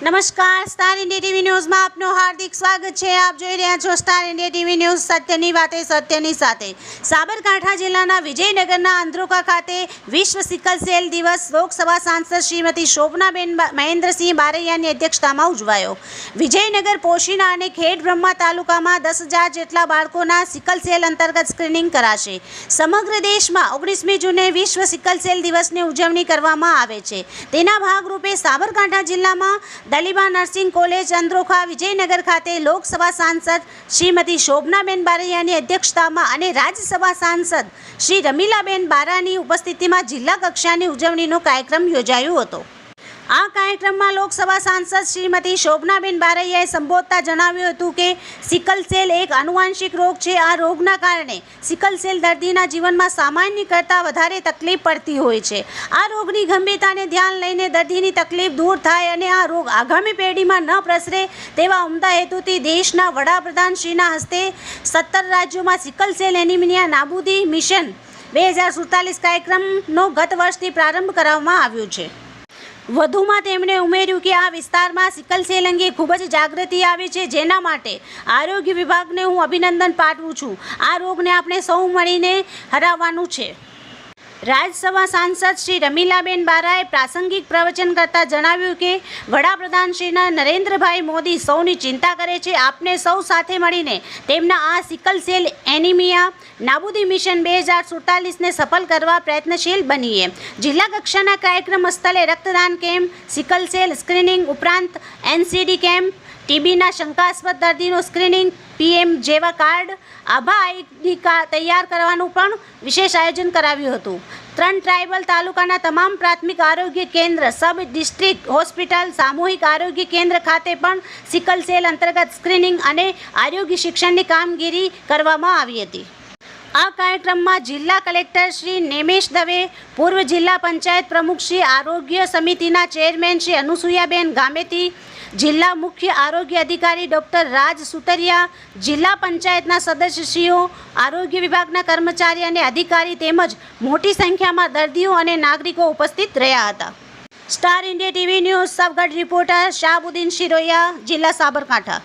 નમસ્કાર, star India TV ન્યૂઝમાં આપનું હાર્દિક સ્વાગત છે। આપ જોઈ રહ્યા છો સ્ટાર ઇન્ડિયા ટીવી ન્યૂઝ, સત્યની વાતે સત્યની સાથે। સાબરકાંઠા જિલ્લાના વિજયનગરના અંદ્રોકા ખાતે વિશ્વ સિકલ સેલ દિવસ લોકસભા સાંસદ શ્રીમતી શોભનાબેન મહેન્દ્રસિંહ બારૈયાની અધ્યક્ષતામાં ઉજવાયો। વિજયનગર, પોશીના અને ખેડ બ્રહ્મા તાલુકામાં 10,000 જેટલા બાળકોના સિકલ સેલ અંતર્ગત સ્ક્રીનિંગ કરાશે। સમગ્ર દેશમાં 19મી જૂને વિશ્વ સિકલ સેલ દિવસની ઉજવણી કરવામાં આવે છે। તેના ભાગરૂપે સાબરકાંઠા જિલ્લામાં દલીબા નર્સિંગ કોલેજ અંદ્રોખા વિજયનગર ખાતે લોકસભા સાંસદ શ્રીમતી શોભનાબેન બારૈયાની અધ્યક્ષતામાં અને રાજ્યસભા સાંસદ શ્રી રમીલાબેન બારાની ઉપસ્થિતિમાં જિલ્લા કક્ષાની ઉજવણીનો કાર્યક્રમ યોજાયો હતો। આ કાર્યક્રમમાં લોકસભા સાંસદ શ્રીમતી શોભનાબેન બારૈયાએ સંબોધતા જણાવ્યું હતું કે સિકલ સેલ એક આનુવંશિક રોગ છે। આ રોગના કારણે સિકલ સેલ દર્દીના જીવનમાં સામાન્ય કરતાં વધારે તકલીફ પડતી હોય છે। આ રોગની ગંભીરતાને ધ્યાન લઈને દર્દીની તકલીફ દૂર થાય અને આ રોગ આગામી પેઢીમાં ન પ્રસરે તેવા ઉમદા હેતુથી દેશના વડાપ્રધાનશ્રીના હસ્તે 17 રાજ્યોમાં સિકલ સેલ એનિમિયા નાબૂદી મિશન 2047 કાર્યક્રમનો ગત વર્ષથી પ્રારંભ કરવામાં આવ્યો છે। વધુમાં તેમણે ઉમેર્યું કે આ વિસ્તારમાં સિકલ સેલ અંગે ખૂબ જ જાગૃતિ આવી છે, જેના માટે આરોગ્ય વિભાગને હું અભિનંદન પાઠવું છું। આ રોગને આપણે સૌ મળીને હરાવવાનું છે। રાજ્યસભા સાંસદ શ્રી રમીલાબેન બારાએ પ્રાસંગિક પ્રવચન કરતાં જણાવ્યું કે વડાપ્રધાન શ્રીના નરેન્દ્રભાઈ મોદી સૌની ચિંતા કરે છે। આપને સૌ સાથે મળીને તેમના આ સિકલ સેલ એનિમિયા નાબૂદી મિશન 2047ને સફળ કરવા પ્રયત્નશીલ બનીએ। જિલ્લા કક્ષાના કાર્યક્રમ સ્થળે રક્તદાન કેમ્પ, સિકલ સેલ સ્ક્રીનિંગ ઉપરાંત NCD કેમ્પ, ટીબીના શંકાસ્પદ દર્દીનો સ્ક્રીનિંગ, PM જેવા કાર્ડ, આભા ID તૈયાર કરવાનું પણ વિશેષ આયોજન કરાવ્યું હતું। 3 ટ્રાઇબલ તાલુકાના તમામ પ્રાથમિક આરોગ્ય કેન્દ્ર, સબ ડિસ્ટ્રિક્ટ હોસ્પિટલ, સામૂહિક આરોગ્ય કેન્દ્ર ખાતે પણ સિકલ સેલ અંતર્ગત સ્ક્રીનિંગ અને આરોગ્ય શિક્ષણની કામગીરી કરવામાં આવી હતી। આ કાર્યક્રમમાં જિલ્લા કલેક્ટર શ્રી નેમેશ દવે, પૂર્વ જિલ્લા પંચાયત પ્રમુખ શ્રી, આરોગ્ય સમિતિના ચેરમેન શ્રી અનુસુયાબેન ગામેતી, જિલ્લા મુખ્ય આરોગ્ય અધિકારી ડૉક્ટર રાજ સુતરિયા, જિલ્લા પંચાયતના સદસ્યશ્રીઓ, આરોગ્ય વિભાગના કર્મચારી અને અધિકારી તેમજ મોટી સંખ્યામાં દર્દીઓ અને નાગરિકો ઉપસ્થિત રહ્યા હતા। Star India TV News Sabgadh reporter Shahbuddin Shiroya, જિલ્લા સાબરકાંઠા।